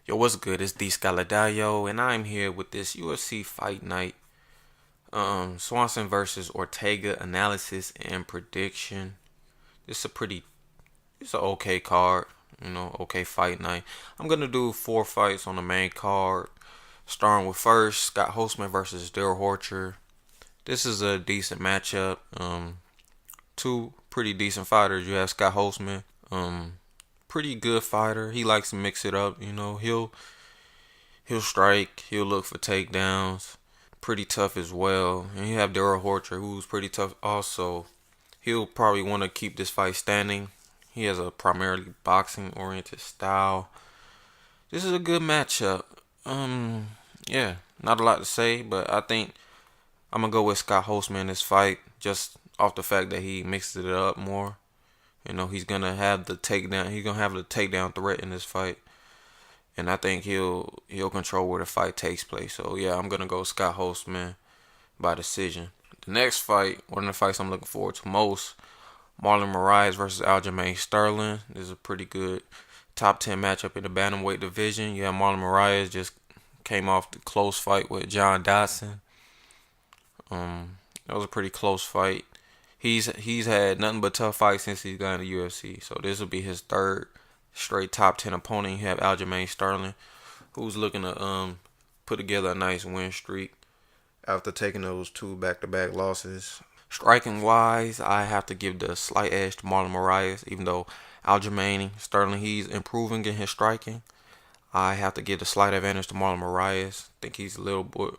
Yo, what's good? It's D Scaladallo, and I'm here with this UFC fight night. Swanson versus Ortega analysis and prediction. It's a pretty, it's an okay card. Okay fight night. I'm gonna do 4 fights on the main card. Starting with first, Scott Holtzman versus Daryl Horcher. This is a decent matchup. Two pretty decent fighters. You have Scott Holtzman, pretty good fighter. He likes to mix it up. He'll strike. He'll look for takedowns. Pretty tough as well. And you have Daryl Horcher, who's pretty tough also. He'll probably want to keep this fight standing. He has a primarily boxing oriented style. This is a good matchup. Yeah, not a lot to say, but I think I'm gonna go with Scott Holtzman in this fight, just off the fact that he mixes it up more. He's gonna have the takedown. He's gonna have the takedown threat in this fight, and I think he'll control where the fight takes place. So yeah, I'm gonna go Scott Holtzman by decision. The next fight, one of the fights I'm looking forward to most, Marlon Moraes versus Aljamain Sterling. This is a pretty good top 10 matchup in the bantamweight division. You have Marlon Moraes just came off the close fight with John Dodson. That was a pretty close fight. He's had nothing but tough fights since he's got in the UFC. So this will be his third straight top 10 opponent. You have Aljamain Sterling, who's looking to put together a nice win streak after taking those two back-to-back losses. Striking wise, I have to give the slight edge to Marlon Moraes, even though Aljamain Sterling, he's improving in his striking. I have to give the slight advantage to Marlon Moraes. I think he's a little bit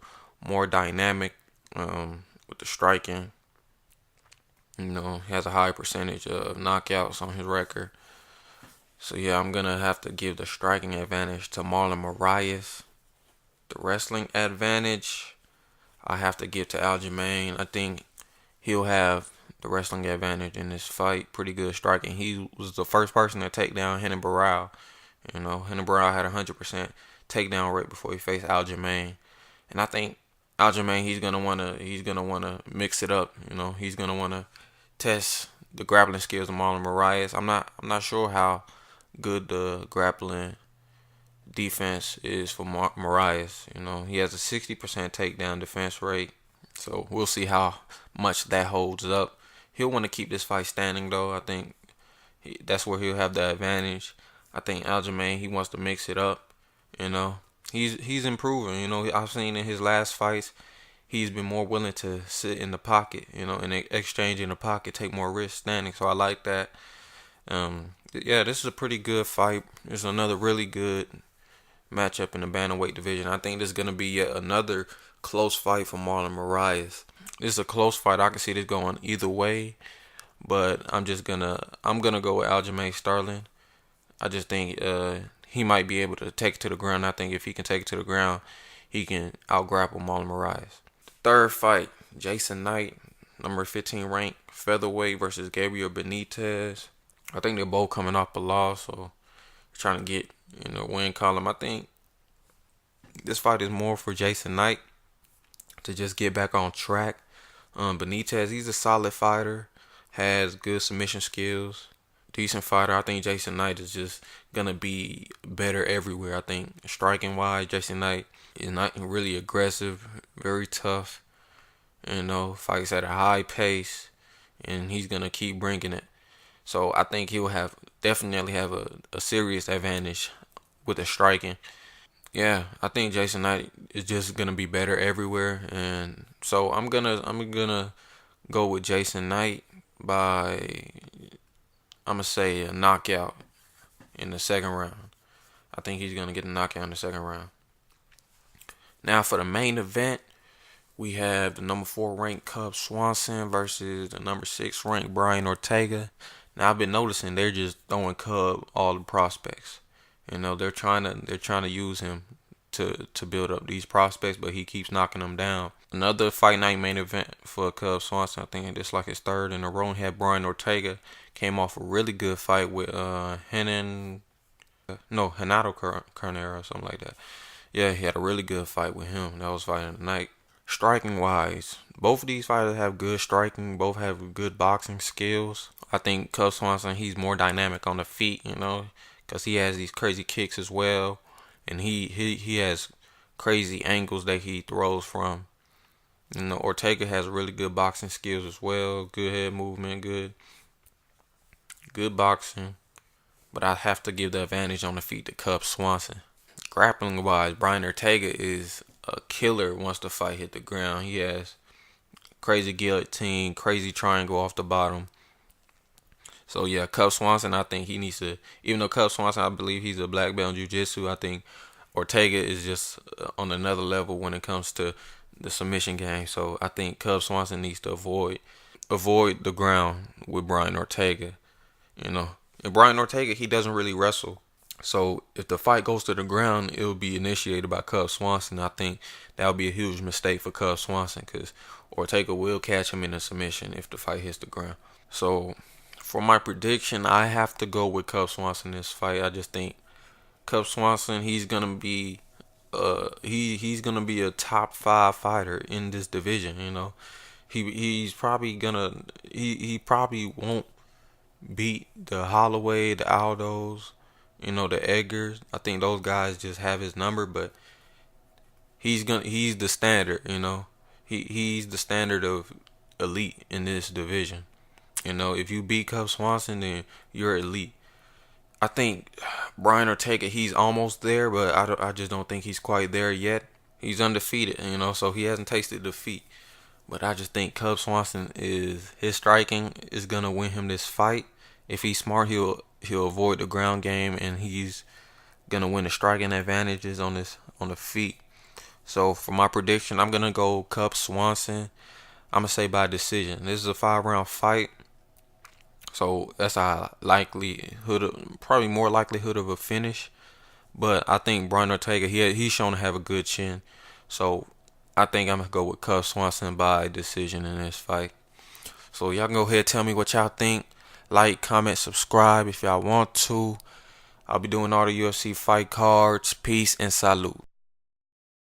more dynamic with the striking. He has a high percentage of knockouts on his record. So yeah, I'm gonna have to give the striking advantage to Marlon Moraes. The wrestling advantage, I have to give to Aljamain. I think he'll have the wrestling advantage in this fight. Pretty good striking. He was the first person to take down Renan Barão. Renan Barão had a 100% takedown rate before he faced Aljamain, and I think Aljamain he's gonna wanna mix it up. He's gonna wanna test the grappling skills of Marlon Moraes. I'm not sure how good the grappling defense is for Moraes. He has a 60% takedown defense rate, so we'll see how much that holds up. He'll want to keep this fight standing though. I think that's where he'll have the advantage. I think Aljamain, he wants to mix it up. He's improving. I've seen in his last fights, he's been more willing to sit in the pocket, and exchange in the pocket, take more risks standing. So I like that. Yeah, this is a pretty good fight. It's another really good matchup in the bantamweight division. I think this is gonna be yet another close fight for Marlon Moraes. This is a close fight. I can see this going either way, but I'm gonna go with Aljamain Sterling. I just think he might be able to take it to the ground. I think if he can take it to the ground, he can outgrapple Marlon Moraes. Third fight, Jason Knight, number 15 ranked featherweight versus Gabriel Benitez. I think they're both coming off a loss, so trying to get win column. I think this fight is more for Jason Knight to just get back on track. Benitez, he's a solid fighter, has good submission skills, decent fighter. I think Jason Knight is just gonna be better everywhere. I think striking wise, Jason Knight is not really aggressive, very tough. Fights at a high pace, and he's gonna keep bringing it. So I think he'll definitely have a serious advantage with the striking. Yeah, I think Jason Knight is just gonna be better everywhere, and so I'm gonna go with Jason Knight by, I'm gonna say, a knockout in the second round. I think he's gonna get a knockout in the second round. Now for the main event, we have the number 4 ranked Cub Swanson versus the number 6 ranked Brian Ortega. Now I've been noticing they're just throwing Cub all the prospects. They're trying to use him to build up these prospects, but he keeps knocking them down. Another fight night main event for Cub Swanson. I think it's like his third in a row. He had Brian Ortega, came off a really good fight with Renato Carnera or something like that. Yeah, he had a really good fight with him. That was fighting the night. Striking wise, both of these fighters have good striking. Both have good boxing skills. I think Cub Swanson, he's more dynamic on the feet, because he has these crazy kicks as well. and he has crazy angles that he throws from. Ortega has really good boxing skills as well. Good head movement, good boxing. But I have to give the advantage on the feet to Cub Swanson. Grappling wise, Brian Ortega is a killer once the fight hit the ground. He has crazy guillotine, crazy triangle off the bottom. So yeah, Cub Swanson, I think he needs to. Even though Cub Swanson, I believe he's a black belt in jiu-jitsu, I think Ortega is just on another level when it comes to the submission game. So I think Cub Swanson needs to avoid the ground with Brian Ortega. And Brian Ortega, he doesn't really wrestle. So if the fight goes to the ground, it will be initiated by Cub Swanson. I think that would be a huge mistake for Cub Swanson because Ortega will catch him in a submission if the fight hits the ground. So for my prediction, I have to go with Cub Swanson in this fight. I just think Cub Swanson, he's gonna be he's gonna be a top 5 fighter in this division. He's probably gonna he probably won't beat the Holloway, the Aldos, the Edgars. I think those guys just have his number, but he's the standard. He's the standard of elite in this division. If you beat Cub Swanson, then you're elite. I think Brian Ortega, he's almost there, but I just don't think he's quite there yet. He's undefeated, so he hasn't tasted defeat. But I just think Cub Swanson his striking is gonna win him this fight. If he's smart, he'll avoid the ground game, and he's gonna win the striking advantages on the feet. So for my prediction, I'm gonna go Cub Swanson. I'm gonna say by decision. This is a 5-round fight. So that's a probably more likelihood of a finish. But I think Brian Ortega, he's shown to have a good chin. So I think I'm going to go with Cub Swanson by decision in this fight. So y'all can go ahead and tell me what y'all think. Like, comment, subscribe if y'all want to. I'll be doing all the UFC fight cards. Peace and salute.